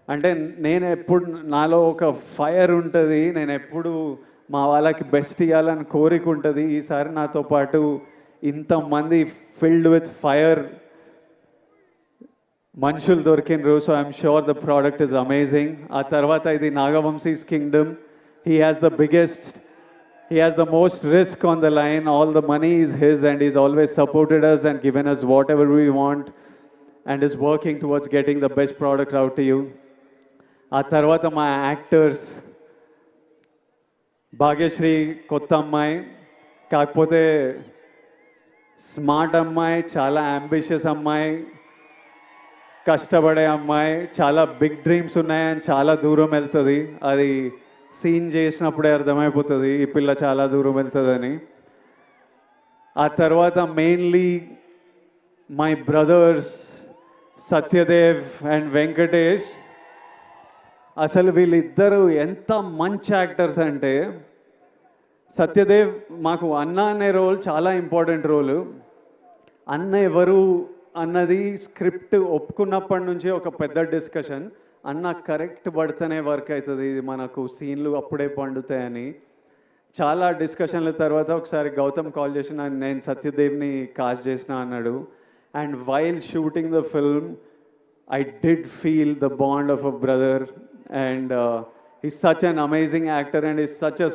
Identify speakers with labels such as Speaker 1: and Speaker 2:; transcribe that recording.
Speaker 1: అంటే నేను ఎప్పుడు నాలో ఒక ఫైర్ ఉంటుంది, నేను ఎప్పుడు మా వాళ్ళకి బెస్ట్ ఇవ్వాలని కోరిక ఉంటుంది. ఈసారి నాతో పాటు ఇంతమంది ఫిల్డ్ విత్ ఫైర్ మనుషులు దొరికినరు. So I'm sure the product is amazing. ఆ తర్వాత ఇది Nagavamsi's Kingdom. He has the biggest, he has the most risk on the line. All the money is his, and he's always supported us and given us whatever we want, and is working towards getting the best product out to you. ఆ తర్వాత మా actors, Bhagyashree కొత్త అమ్మాయి, కాకపోతే smart అమ్మాయి, చాలా ambitious అమ్మాయి, కష్టపడే అమ్మాయి, చాలా బిగ్ డ్రీమ్స్ ఉన్నాయని చాలా దూరం వెళ్తుంది. అది సీన్ చేసినప్పుడే అర్థమైపోతుంది ఈ పిల్ల చాలా దూరం వెళ్తుందని. ఆ తర్వాత mainly my brothers Satyadev and Venkatesh. అసలు వీళ్ళిద్దరూ ఎంత మంచి యాక్టర్స్ అంటే, సత్యదేవ్ మాకు అన్న అనే రోల్ చాలా ఇంపార్టెంట్ రోలు. అన్న ఎవరు అన్నది స్క్రిప్ట్ ఒప్పుకున్నప్పటి నుంచి ఒక పెద్ద డిస్కషన్. అన్న కరెక్ట్ పడితేనే వర్క్ అవుతుంది, ఇది మనకు సీన్లు అప్పుడే పండుతాయని చాలా డిస్కషన్ల తర్వాత ఒకసారి గౌతమ్ కాల్ చేసి నేను సత్యదేవ్ని కాస్ట్ చేసిన అన్నాడు. And while shooting the film I did feel the bond of a brother, and he's such an amazing actor and he's such a